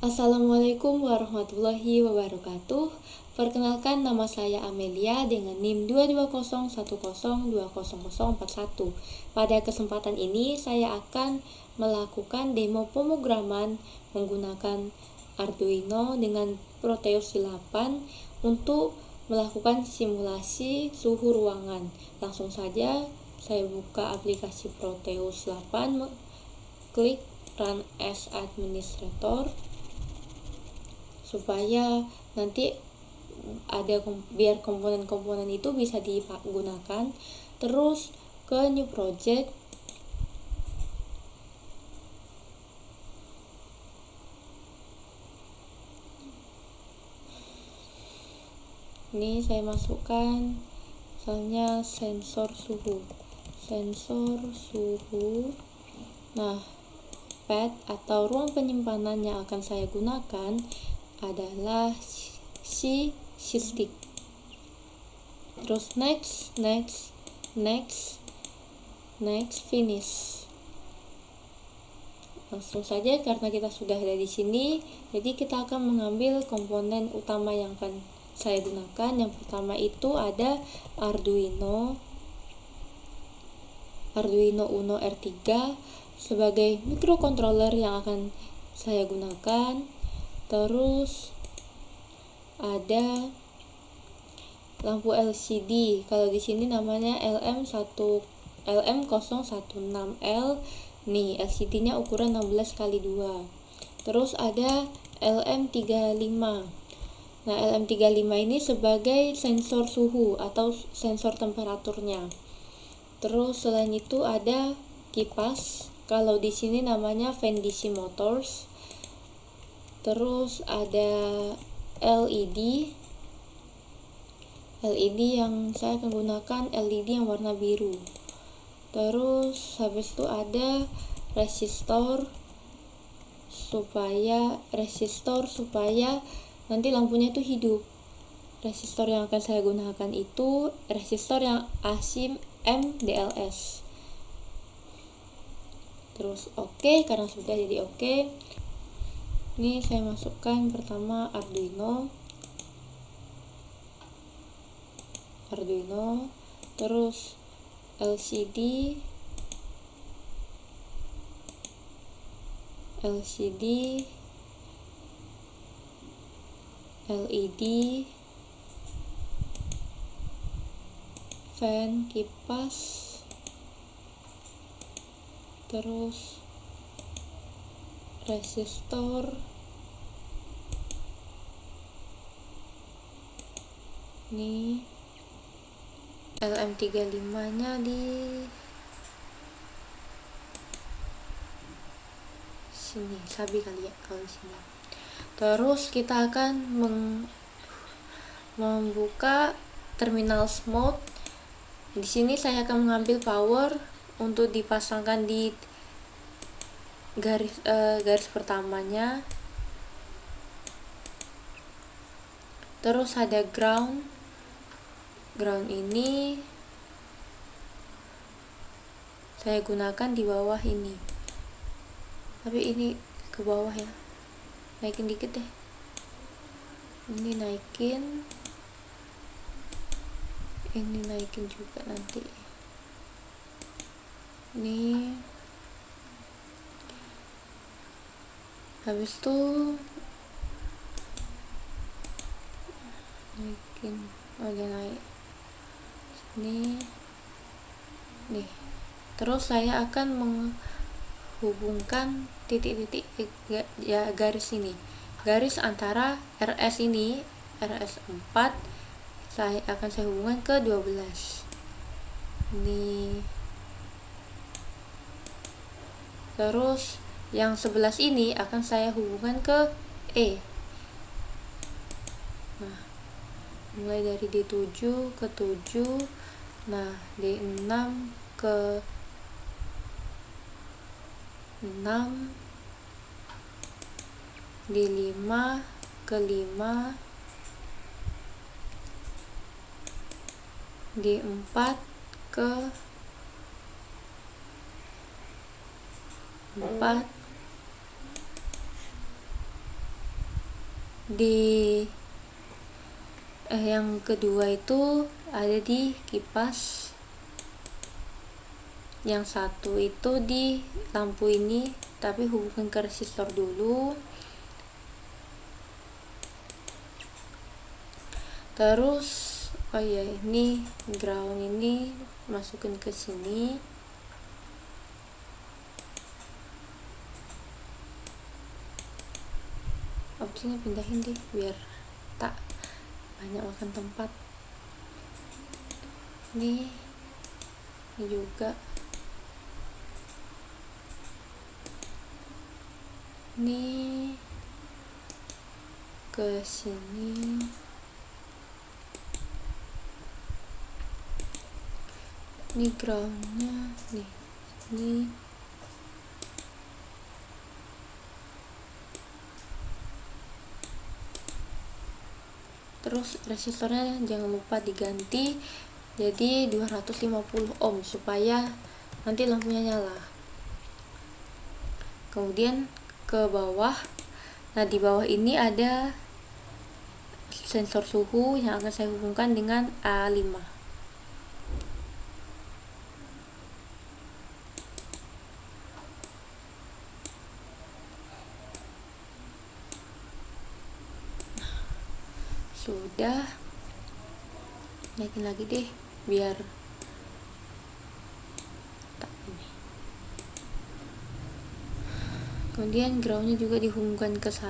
Assalamualaikum warahmatullahi wabarakatuh. Perkenalkan, nama saya Amelia dengan NIM 22010200041. Pada kesempatan ini saya akan melakukan demo pemrograman menggunakan Arduino dengan Proteus 8 untuk melakukan simulasi suhu ruangan. Langsung saja saya buka aplikasi Proteus 8, klik Run as Administrator supaya nanti ada biar komponen-komponen itu bisa digunakan. Terus ke new project, ini saya masukkan misalnya sensor suhu. Nah, pad atau ruang penyimpanan yang akan saya gunakan adalah si stick. Terus next, finish. Langsung saja, karena kita sudah ada di sini, jadi kita akan mengambil komponen utama yang akan saya gunakan. Yang pertama itu ada Arduino Uno R3 sebagai microcontroller yang akan saya gunakan. Terus ada lampu LCD. Kalau di sini namanya LM016L. Nih, LCD-nya ukuran 16x2. Terus ada LM35. Nah, LM35 ini sebagai sensor suhu atau sensor temperaturnya. Terus selain itu ada kipas. Kalau di sini namanya fan DC motors. Terus ada LED yang saya akan gunakan LED yang warna biru. Terus habis itu ada resistor supaya nanti lampunya itu hidup. Resistor yang akan saya gunakan itu resistor yang ASIM MDLS. Terus oke, karena sudah jadi oke. Ini saya masukkan pertama Arduino, terus LCD, LED, fan, kipas, terus resistor, ini LM35 nya di sini, sabi kali ya kalau di sini. Terus kita akan membuka terminal mode. Di sini saya akan mengambil power untuk dipasangkan di garis pertamanya. Terus ada ground ini saya gunakan di bawah ini, tapi ini ke bawah ya, naikin dikit deh, ini naikin juga nanti. Ini habis itu naikin, udah naik ini nih. Terus saya akan menghubungkan titik-titik ya, garis ini, garis antara RS ini, RS4 saya hubungkan ke 12 ini. Terus yang 11 ini akan saya hubungkan ke E. Nah, mulai dari D7 ke 7, nah D6 ke 6, D5 ke 5, D4 ke 4, di yang kedua itu ada di kipas, yang satu itu di lampu ini, tapi hubungkan ke resistor dulu. Terus oh ya, ini ground ini masukin ke sini. Opsinya pindahin deh biar tak banyak makan tempat. Ini juga, ini ke sini. Ini groundnya nih, ini terus resistornya jangan lupa diganti jadi 250 ohm supaya nanti lampunya nyala. Kemudian ke bawah, nah di bawah ini ada sensor suhu yang akan saya hubungkan dengan A5. Sudah, naikin lagi deh biar tak ini. Kemudian groundnya juga dihubungkan ke 1,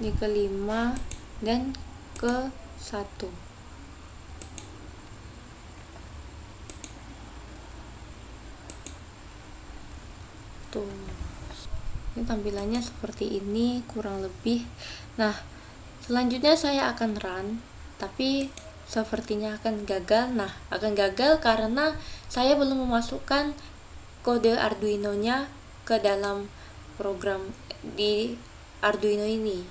ini ke 5 dan ke 1. Tuh, ini tampilannya seperti ini kurang lebih. Nah, selanjutnya saya akan run, tapi sepertinya akan gagal. Nah, akan gagal karena saya belum memasukkan kode Arduino nya ke dalam program di Arduino ini.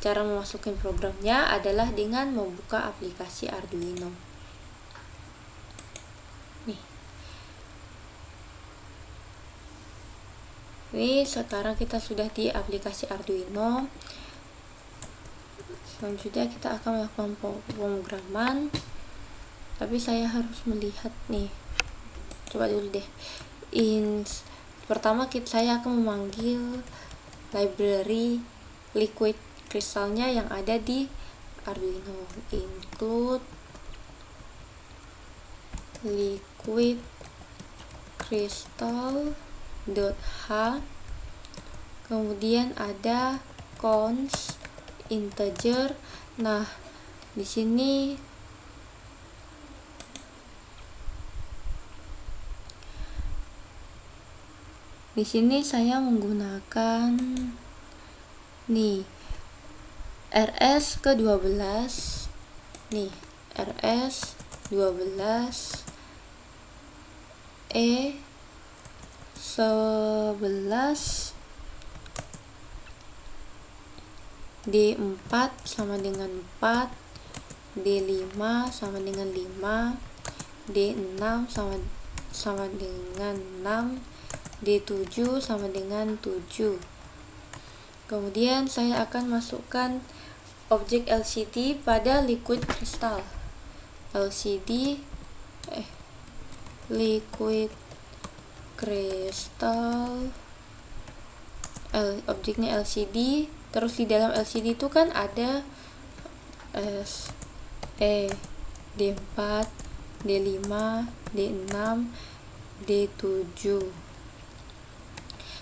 Cara memasukkan programnya adalah dengan membuka aplikasi Arduino. Ini sekarang kita sudah di aplikasi Arduino. Selanjutnya kita akan melakukan pemrograman, tapi saya harus melihat nih. Coba dulu deh. Pertama saya akan memanggil library liquid kristalnya yang ada di Arduino. Include liquid crystal .h, kemudian ada const integer. Nah, di sini saya menggunakan nih RS ke 12, nih RS 12 E 11 D4 sama dengan 4, D5 sama dengan 5, D6 sama dengan 6, D7 sama dengan 7. Kemudian saya akan masukkan objek LCD pada liquid crystal. Liquid crystal, objeknya LCD. Terus di dalam LCD itu kan ada D4, D5, D6, D7.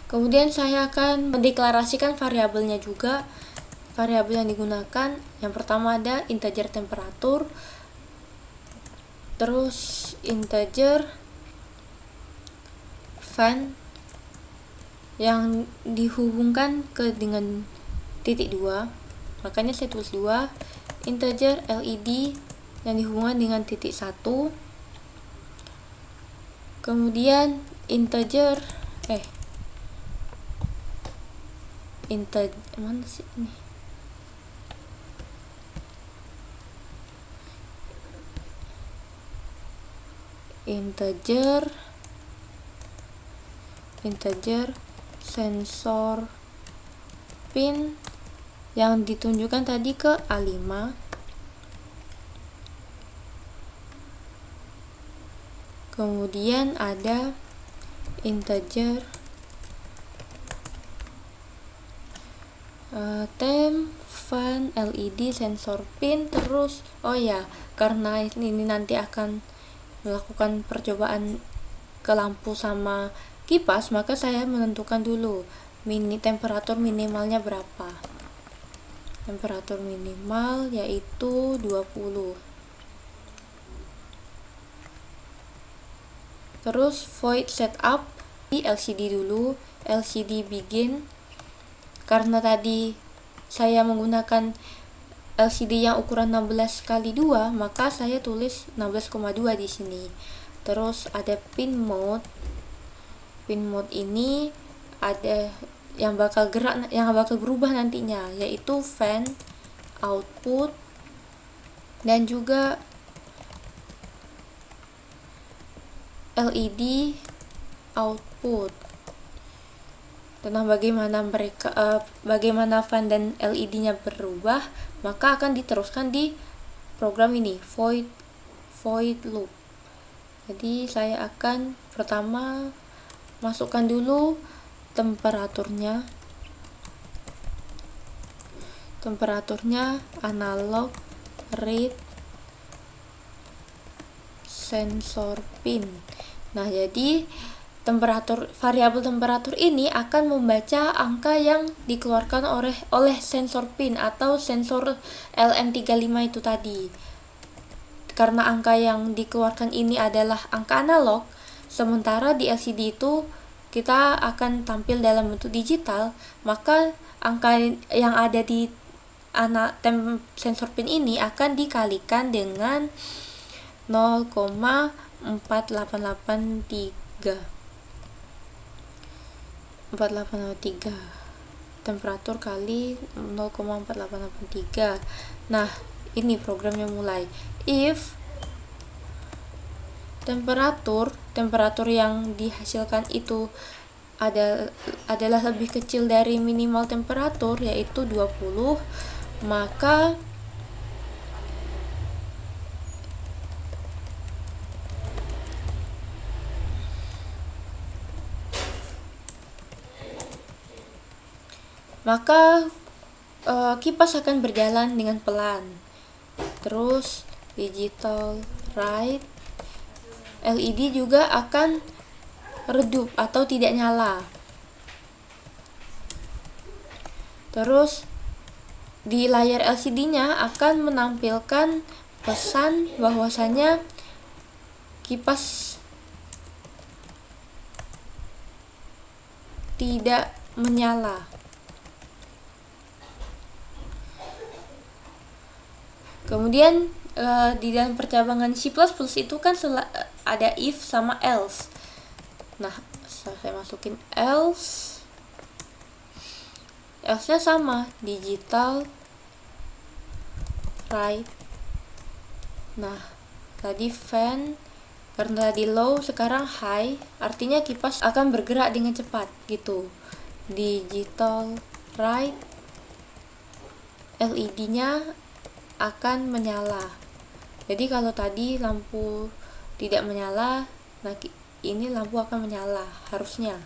Kemudian saya akan mendeklarasikan variabelnya juga. Variabel yang digunakan yang pertama ada integer temperatur, terus integer fan yang dihubungkan dengan titik 2, makanya saya tulis 2. Integer LED yang dihubungkan dengan titik 1. Kemudian integer mana sih ini? Integer integer sensor pin yang ditunjukkan tadi ke A5. Kemudian ada integer temp fan LED sensor pin. Terus karena ini nanti akan melakukan percobaan ke lampu sama kipas, maka saya menentukan dulu temperatur minimalnya berapa. Temperatur minimal yaitu 20. Terus void setup di LCD dulu, LCD begin. Karena tadi saya menggunakan LCD yang ukuran 16x2, maka saya tulis 16,2 di sini. Terus ada pin mode. Pin mode ini ada yang bakal berubah nantinya, yaitu fan, output, dan juga LED output. Tentang bagaimana fan dan LED-nya berubah, maka akan diteruskan di program ini, void loop. Jadi saya akan pertama masukkan dulu temperaturnya analog read sensor pin. Nah, jadi variabel temperatur ini akan membaca angka yang dikeluarkan oleh sensor pin atau sensor LM35 itu tadi. Karena angka yang dikeluarkan ini adalah angka analog, sementara di LCD itu kita akan tampil dalam bentuk digital, maka angka yang ada di sensor pin ini akan dikalikan dengan 0,4883 temperatur kali 0,4883. Nah, ini programnya mulai. If temperatur yang dihasilkan itu adalah lebih kecil dari minimal temperatur, yaitu 20, maka kipas akan berjalan dengan pelan. Terus digital write, LED juga akan redup atau tidak nyala. Terus di layar LCD-nya akan menampilkan pesan bahwasanya kipas tidak menyala. Kemudian di dalam percabangan C++ itu kan ada if sama else. Nah, saya masukin else. Else-nya sama, digital write. Nah, tadi fan, karena tadi low, sekarang high, artinya kipas akan bergerak dengan cepat gitu. Digital write, LED-nya akan menyala. Jadi kalau tadi lampu tidak menyala, nah ini lampu akan menyala harusnya.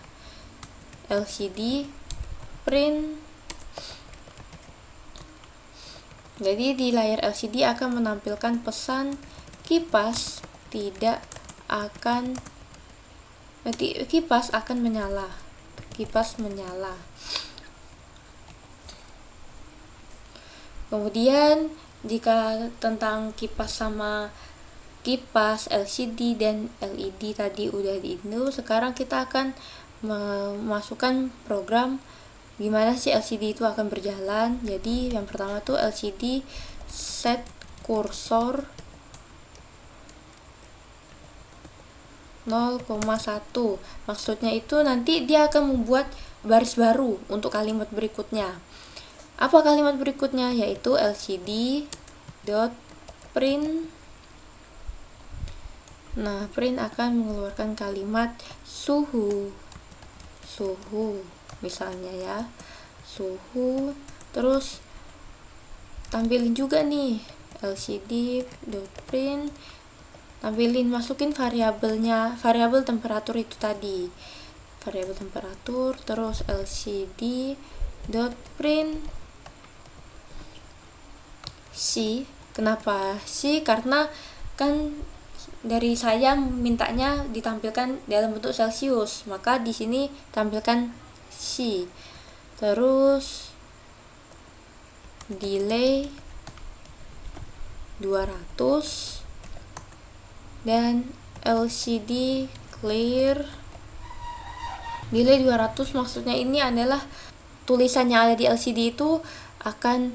LCD print. Jadi di layar LCD akan menampilkan pesan kipas akan menyala. Kipas menyala. Kemudian jika tentang kipas LCD dan LED tadi udah di-indo, sekarang kita akan memasukkan program gimana sih LCD itu akan berjalan. Jadi yang pertama tuh LCD set cursor 0,1. Maksudnya itu nanti dia akan membuat baris baru untuk kalimat berikutnya. Apa kalimat berikutnya? Yaitu LCD print. Nah, print akan mengeluarkan kalimat suhu. suhu misalnya ya, suhu. Terus tampilin juga nih lcd.print, tampilin, masukin variabel temperatur itu tadi, variabel temperatur. Terus lcd.print C. Kenapa C? Karena kan dari saya mintanya ditampilkan dalam bentuk Celsius, maka di sini tampilkan C. Terus delay 200 dan LCD clear. Delay 200 maksudnya ini adalah tulisan yang ada di LCD itu akan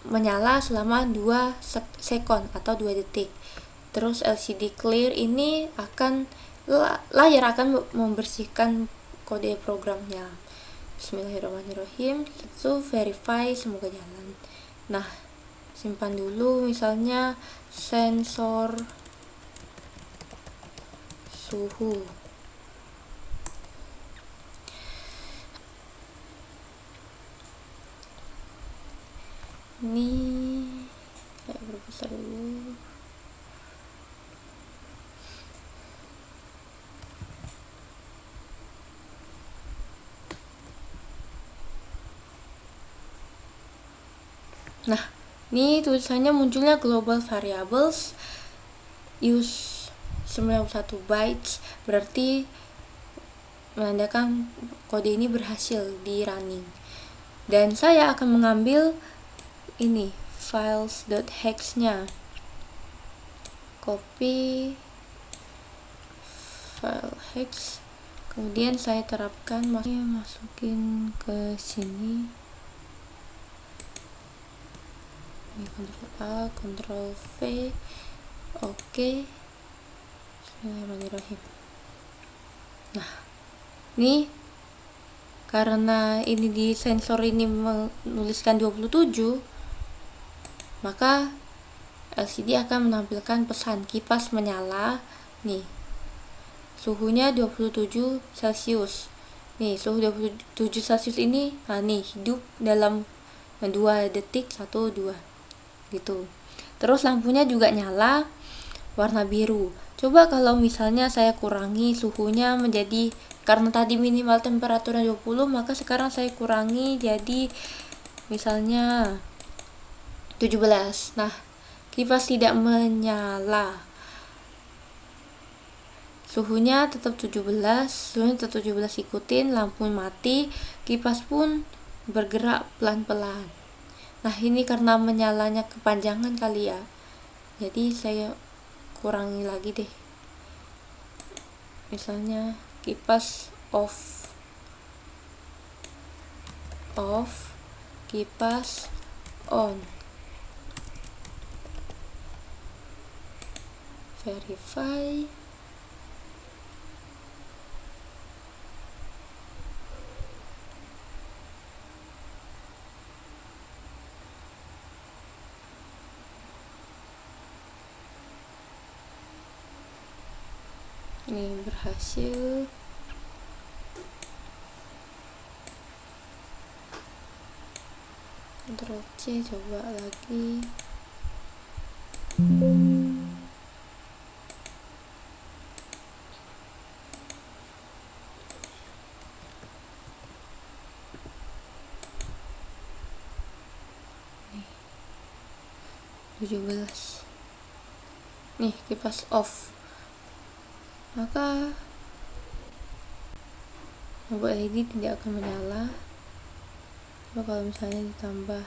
menyala selama 2 sekon atau 2 detik. Terus LCD clear ini akan layar akan membersihkan kode programnya. Bismillahirrahmanirrahim. Itu verify, semoga jalan. Nah, simpan dulu, misalnya sensor suhu. Ini kayak berbesar dulu. Nah, ini tulisannya munculnya global variables use 91 bytes, berarti menandakan kode ini berhasil di running. Dan saya akan mengambil ini files.hex nya, copy file hex, kemudian saya terapkan, masukin ke sini. Ctrl A, Ctrl V, oke. Bismillahirrahmanirrahim. Nah, ini karena ini di sensor ini menuliskan 27, maka LCD akan menampilkan pesan kipas menyala. Nih, suhunya 27 Celcius. Nih, suhu 27 Celcius ini, nah nih, hidup dalam 2 detik, 1, 2 gitu. Terus lampunya juga nyala warna biru. Coba kalau misalnya saya kurangi suhunya menjadi, karena tadi minimal temperaturnya 20, maka sekarang saya kurangi jadi misalnya 17. Nah, kipas tidak menyala. Suhunya tetap 17, ikutin, lampu mati, kipas pun bergerak pelan-pelan. Nah, ini karena menyalanya kepanjangan kali ya, jadi saya kurangi lagi deh, misalnya kipas off, kipas on, verify. Ini berhasil. Ctrl C, coba lagi. Nih, 17. Nih, kipas off. Maka lampu LED tidak akan menyala. Coba kalau misalnya ditambah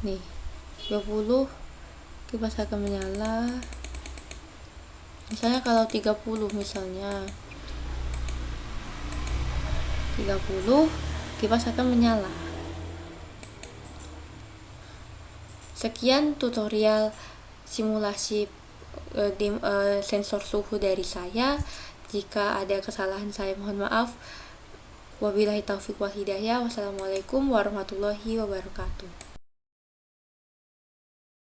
nih 20, kipas akan menyala. Misalnya kalau 30, misalnya 30, kipas akan menyala. Sekian tutorial simulasi sensor suhu dari saya. Jika ada kesalahan saya mohon maaf. Wabillahi taufiq wal hidayah. Wassalamualaikum warahmatullahi wabarakatuh.